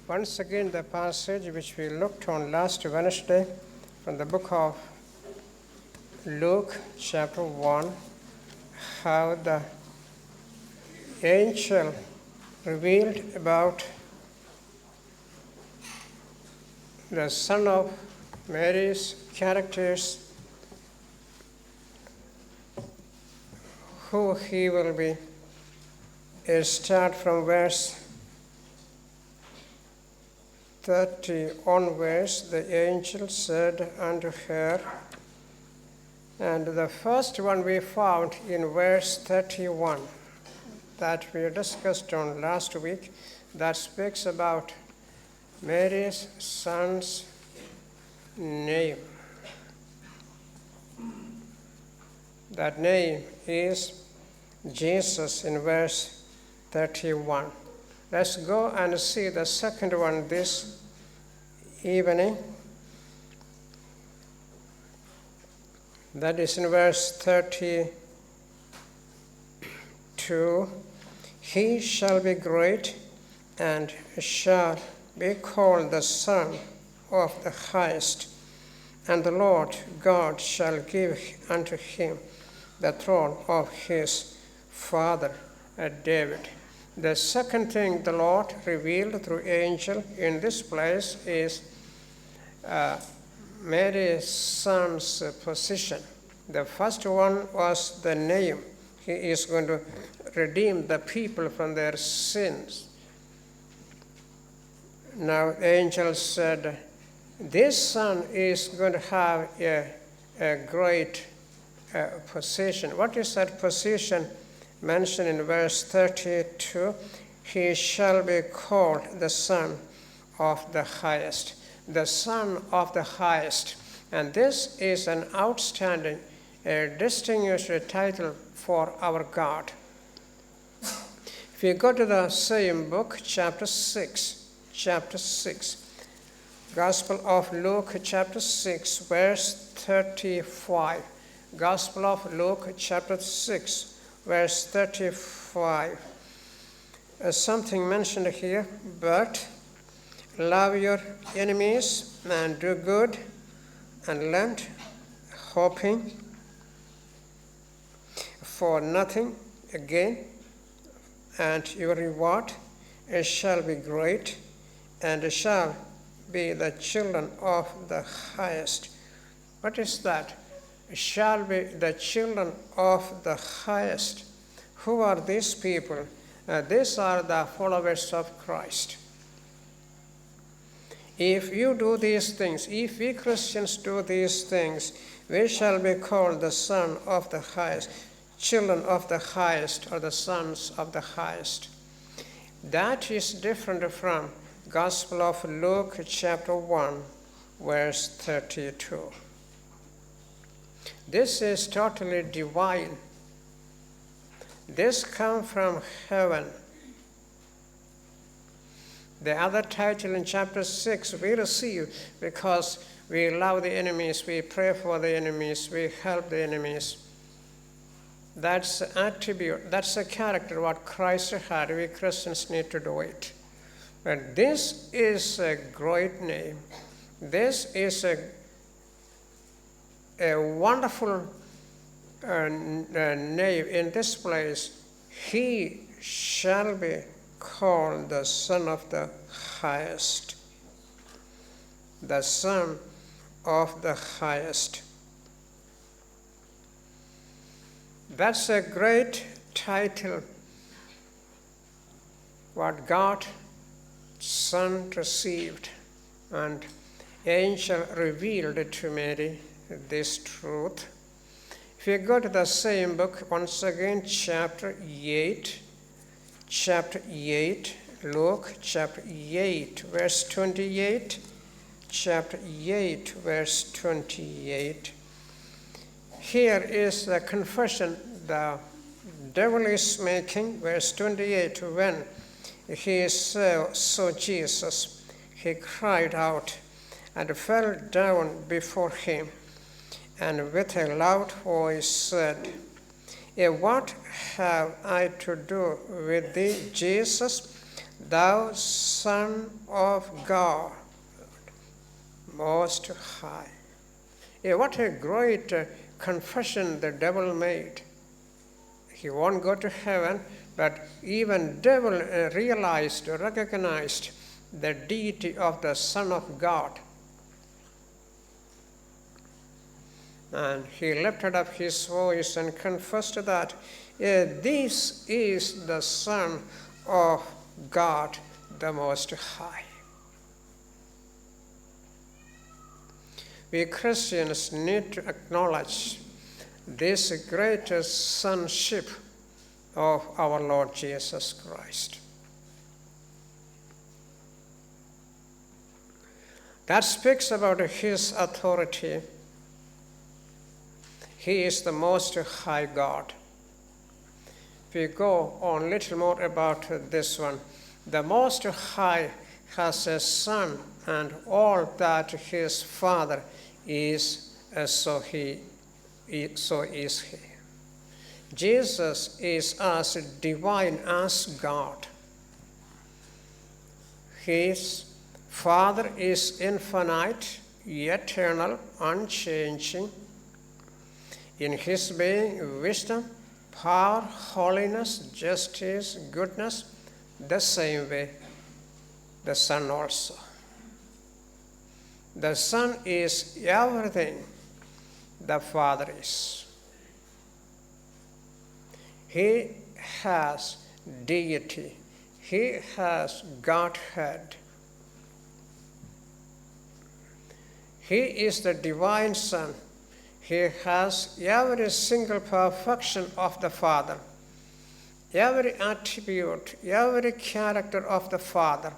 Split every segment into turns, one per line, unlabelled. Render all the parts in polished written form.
Once again, the passage which we looked on last Wednesday from the book of Luke, chapter 1, how the angel revealed about the son of Mary's characters, who he will be. Start from verse 30 onwards. The angel said unto her, and the first one we found in verse 31 that we discussed on last week, that speaks about Mary's son's name. That name is Jesus in verse 31. Let's go and see the second one this evening. That is in verse 32. He shall be great and shall be called the Son of the Highest, and the Lord God shall give unto him the throne of his father David. The second thing the Lord revealed through angel in this place is Mary's son's position. The first one was the name. He is going to redeem the people from their sins. Now the angel said, this son is going to have a great position. What is that position? Mentioned in verse 32, he shall be called the Son of the Highest. The Son of the Highest. And this is an outstanding, distinguished title for our God. If you go to the same book, chapter 6, Gospel of Luke, chapter 6, verse 35. Gospel of Luke, chapter 6, verse 35. Something mentioned here, but love your enemies and do good and lend, hoping for nothing again, and your reward shall be great and shall be the children of the highest. What is that? Shall be the children of the highest. Who are these people? These are the followers of Christ. If you do these things, if we Christians do these things, we shall be called the son of the highest, children of the highest, or the sons of the highest. That is different from Gospel of Luke, chapter 1, verse 32. This is totally divine. This comes from heaven. The other title in chapter 6 we receive because we love the enemies, we pray for the enemies, we help the enemies. That's an attribute, that's a character what Christ had. We Christians need to do it. But this is a great name. This is a wonderful name in this place. He shall be called the Son of the Highest. The Son of the Highest. That's a great title what God's Son received, and angel revealed to Mary this truth. If you go to the same book, once again, chapter 8, Luke, chapter 8, verse 28, chapter 8, verse 28. Here is the confession the devil is making, verse 28, when he saw Jesus, he cried out and fell down before him, and with a loud voice said, What have I to do with thee, Jesus, thou Son of God, Most High. Yeah, what a great confession the devil made. He won't go to heaven, but even devil recognized the deity of the Son of God. And he lifted up his voice and confessed that this is the Son of God, the Most High. We Christians need to acknowledge this great sonship of our Lord Jesus Christ. That speaks about his authority. He is the Most High God. If we go on a little more about this one, the Most High has a Son, and all that his Father is, so is he. Jesus is as divine as God. His Father is infinite, eternal, unchanging. In his being, wisdom, power, holiness, justice, goodness, the same way the Son also. The Son is everything the Father is. He has deity. He has Godhead. He is the divine Son. He has every single perfection of the Father, every attribute, every character of the Father.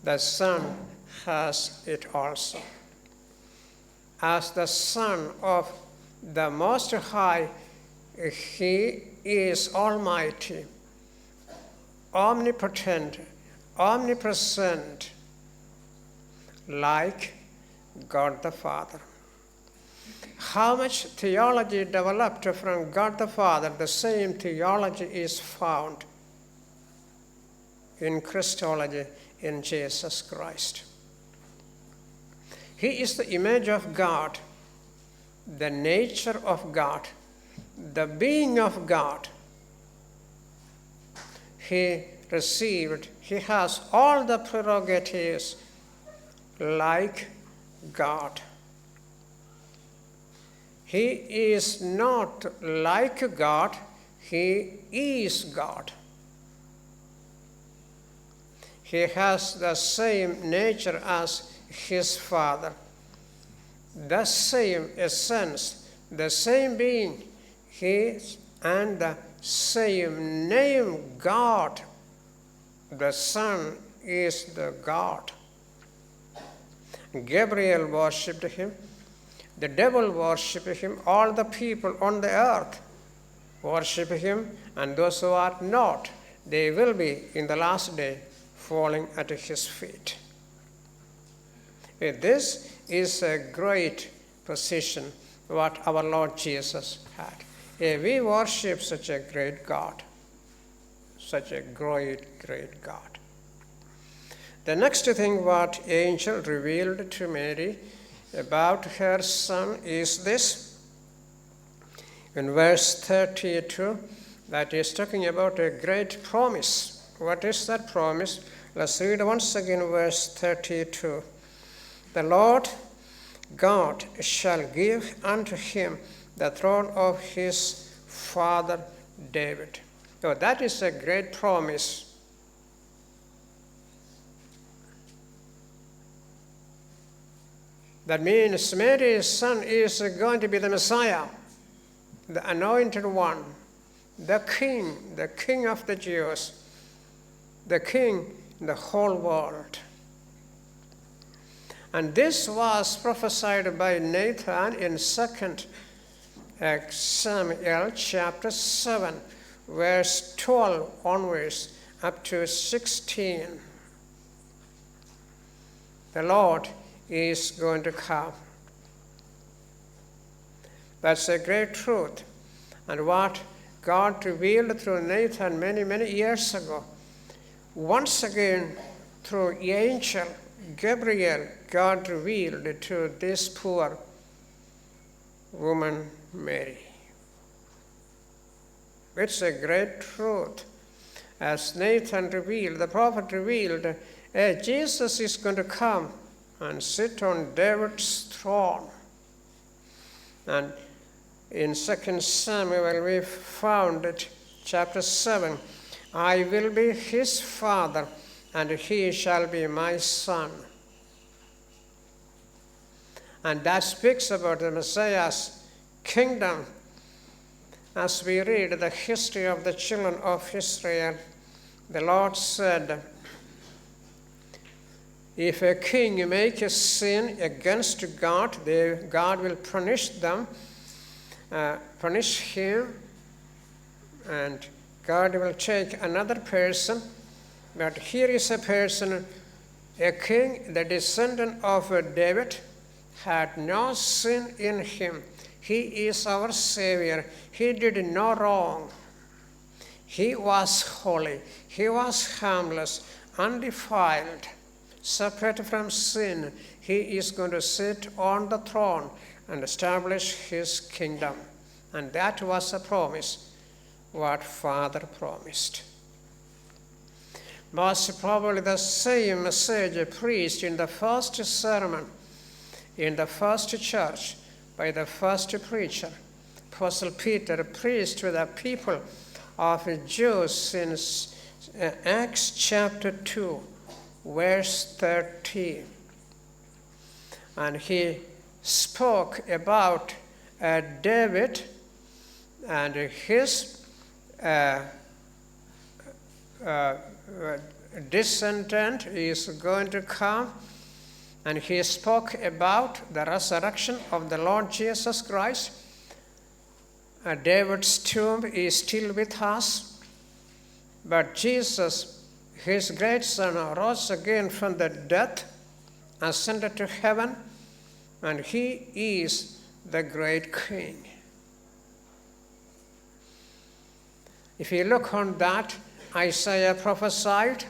The Son has it also. As the Son of the Most High, he is almighty, omnipotent, omnipresent, like God the Father. How much theology developed from God the Father, the same theology is found in Christology in Jesus Christ. He is the image of God, the nature of God, the being of God. He has all the prerogatives like God. He is not like God, he is God. He has the same nature as his Father, the same essence, the same being, and the same name, God. The Son is the God. Gabriel worshipped him. The devil worshipped him. All the people on the earth worship him, and those who are not, they will be in the last day falling at his feet. This is a great position what our Lord Jesus had. We worship such a great God, such a great, great God. The next thing what angel revealed to Mary about her son is this. In verse 32, that is talking about a great promise. What is that promise? Let's read once again verse 32. The Lord God shall give unto him the throne of his father David. So that is a great promise. That means Mary's son is going to be the Messiah, the anointed one, the king of the Jews, the king in the whole world. And this was prophesied by Nathan in 2 Samuel chapter 7, verse 12 onwards up to 16. The Lord is going to come. That's a great truth. And what God revealed through Nathan many, many years ago, once again, through angel Gabriel, God revealed to this poor woman Mary. It's a great truth. As Nathan revealed, the prophet revealed, Jesus is going to come and sit on David's throne. And in 2 Samuel we found it, chapter 7, I will be his father, and he shall be my son. And that speaks about the Messiah's kingdom. As we read the history of the children of Israel, the Lord said, if a king make a sin against God, God will punish them, punish him, and God will take another person. But here is a person, a king, the descendant of David, had no sin in him. He is our Savior. He did no wrong. He was holy. He was harmless, undefiled, separated from sin. He is going to sit on the throne and establish his kingdom. And that was a promise, what Father promised. Most probably the same message preached in the first sermon, in the first church, by the first preacher. Apostle Peter preached to the people of the Jews in Acts chapter 2, verse 13. And he spoke about David and his descendant is going to come. And he spoke about the resurrection of the Lord Jesus Christ. David's tomb is still with us. But Jesus, his great son, rose again from the death, ascended to heaven, and he is the great king. If you look on that, Isaiah prophesied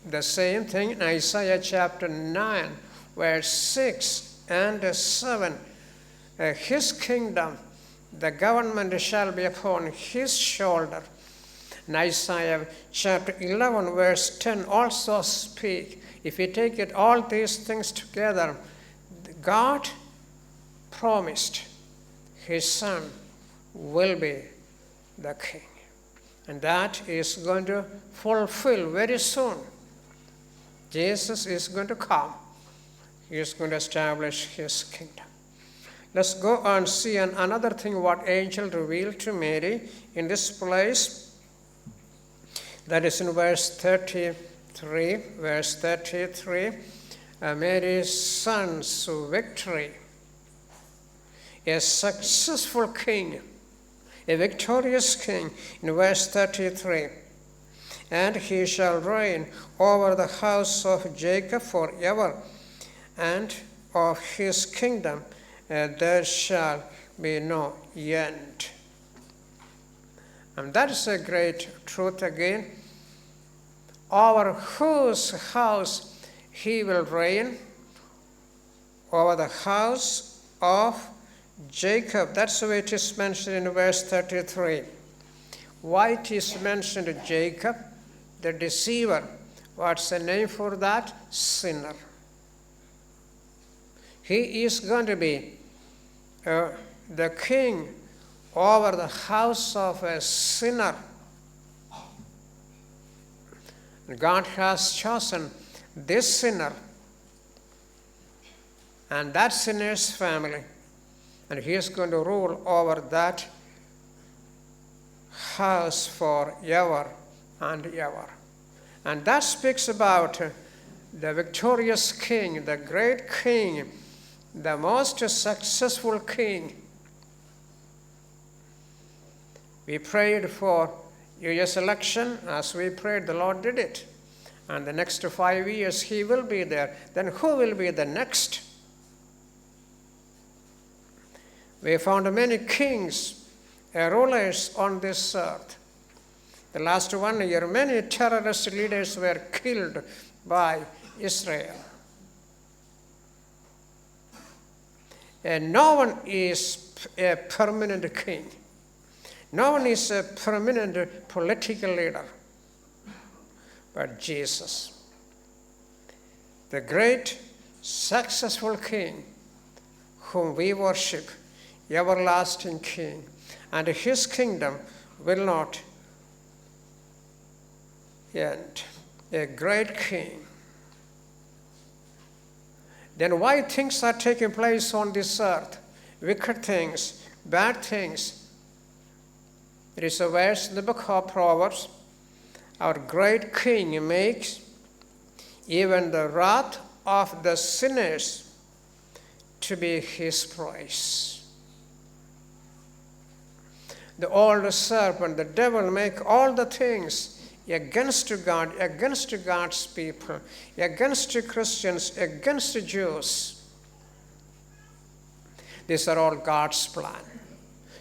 the same thing in Isaiah chapter 9, verse 6 and 7. His kingdom, the government shall be upon his shoulder. And Isaiah chapter 11, verse 10 also speak. If you take it all these things together, God promised his son will be the king. And that is going to fulfill very soon. Jesus is going to come. He is going to establish his kingdom. Let's go and see another thing what angel revealed to Mary in this place. That is in verse 33. Verse 33, Mary's son's victory. A successful king, a victorious king, in verse 33. And he shall reign over the house of Jacob forever, and of his kingdom there shall be no end. And that is a great truth again. Over whose house he will reign? Over the house of Jacob. That's the way it is mentioned in verse 33. Why it is mentioned Jacob? The deceiver. What's the name for that? Sinner. He is going to be the king over the house of a sinner. God has chosen this sinner and that sinner's family, and he is going to rule over that house forever and ever. And that speaks about the victorious king, the great king, the most successful king. We prayed for U.S. election. As we prayed, the Lord did it. And the next 5 years, he will be there. Then who will be the next? We found many kings, rulers on this earth. The last 1 year, many terrorist leaders were killed by Israel. And no one is a permanent king. No one is a permanent political leader. But Jesus, the great successful king whom we worship, everlasting king, and his kingdom will not end. A great king. Then why things are taking place on this earth? Wicked things, bad things. There is a verse in the book of Proverbs. Our great king makes even the wrath of the sinners to be his praise. The old serpent, the devil, make all the things against God, against God's people, against Christians, against Jews. These are all God's plan.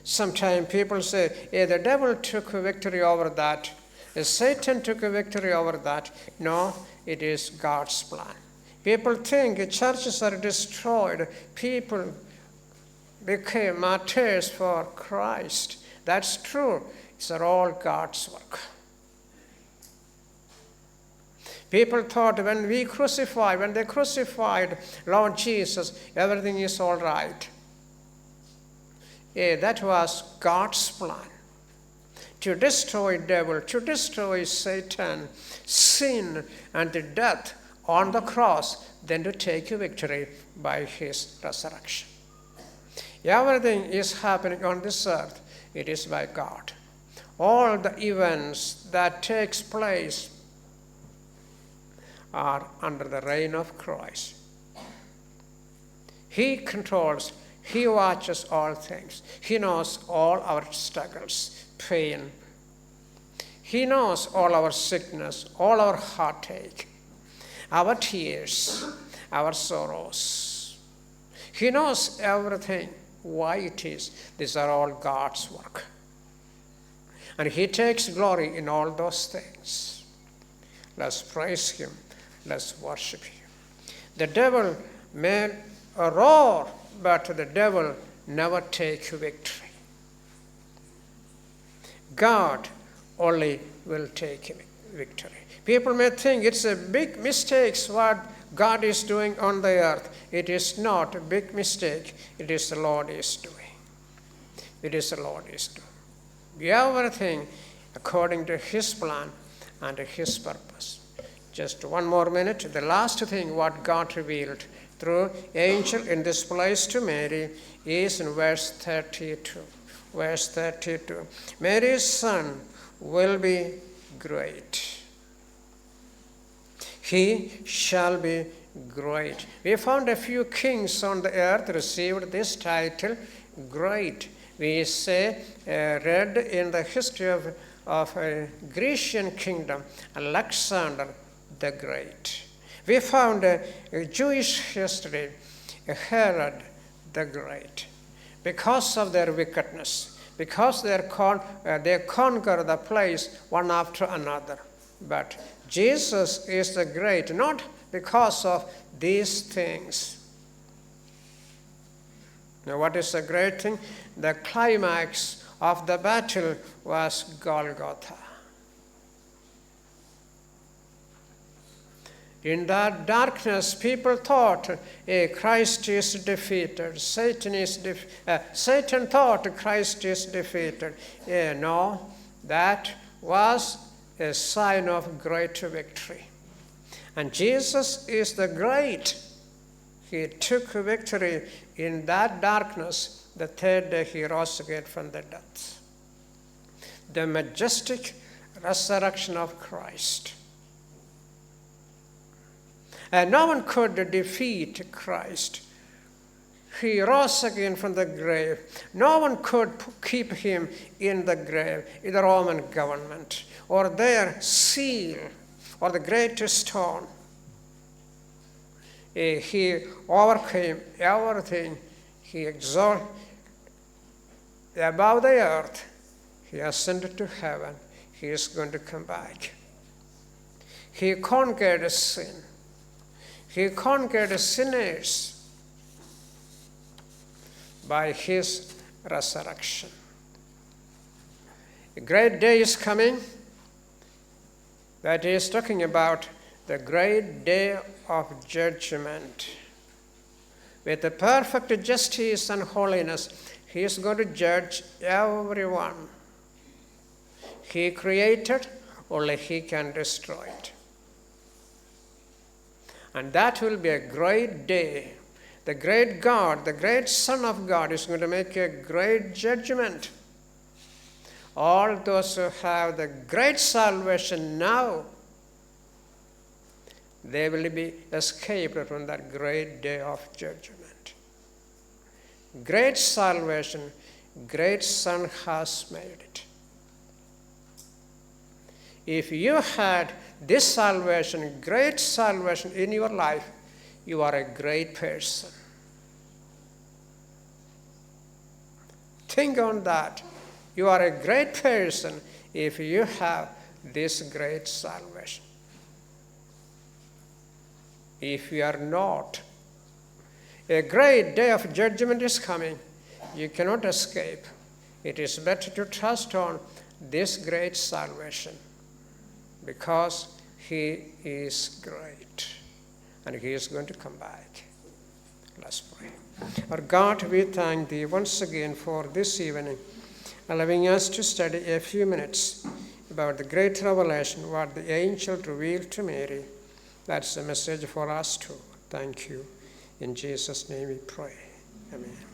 Sometimes people say, the devil took a victory over that. Satan took a victory over that. No, it is God's plan. People think churches are destroyed. People became martyrs for Christ. That's true. It's all God's work. People thought when they crucified Lord Jesus, everything is all right. That was God's plan. To destroy devil, to destroy Satan, sin, and death on the cross, then to take a victory by his resurrection. Everything is happening on this earth. It is by God. All the events that takes place are under the reign of Christ. He controls, he watches all things. He knows all our struggles, pain. He knows all our sickness, all our heartache, our tears, our sorrows. He knows everything, why it is. These are all God's work. And he takes glory in all those things. Let's praise him. Let's worship him. The devil may roar, but the devil never takes victory. God only will take victory. People may think it's a big mistake what God is doing on the earth. It is not a big mistake. It is the Lord is doing. It is the Lord is doing. Everything according to his plan and his purpose. Just one more minute. The last thing what God revealed through angel in this place to Mary is in verse 32. Verse 32. Mary's son will be great. He shall be great. We found a few kings on the earth received this title, great. We say, read in the history of a Grecian kingdom, Alexander the Great. We found a Jewish history, Herod the Great. Because of their wickedness, because they conquer the place one after another. But Jesus is the great, not because of these things. Now, what is the great thing? The climax of the battle was Golgotha. In that darkness, people thought Christ is defeated. Satan thought Christ is defeated. No, that was a sign of great victory. And Jesus is the great. He took victory in that darkness. The third day he rose again from the dead. The majestic resurrection of Christ. And no one could defeat Christ. He rose again from the grave. No one could keep him in the grave, in the Roman government, or their seal, or the great stone. He overcame everything. He exalted above the earth. He ascended to heaven. he is going to come back. He conquered sin. He conquered sinners by his resurrection. A great day is coming. That is talking about the great day of judgment. With the perfect justice and holiness, he is going to judge everyone. He created, only he can destroy it. And that will be a great day. The great God, the great Son of God is going to make a great judgment. All those who have the great salvation now, they will be escaped from that great day of judgment. Great salvation, great Son has made it. If you had this salvation, great salvation in your life, you are a great person. Think on that. You are a great person if you have this great salvation. If you are not, a great day of judgment is coming. You cannot escape. It is better to trust on this great salvation because he is great and he is going to come back. Let's pray. Our God, we thank thee once again for this evening, allowing us to study a few minutes about the great revelation, what the angel revealed to Mary. That's a message for us too. Thank you. In Jesus' name we pray. Amen.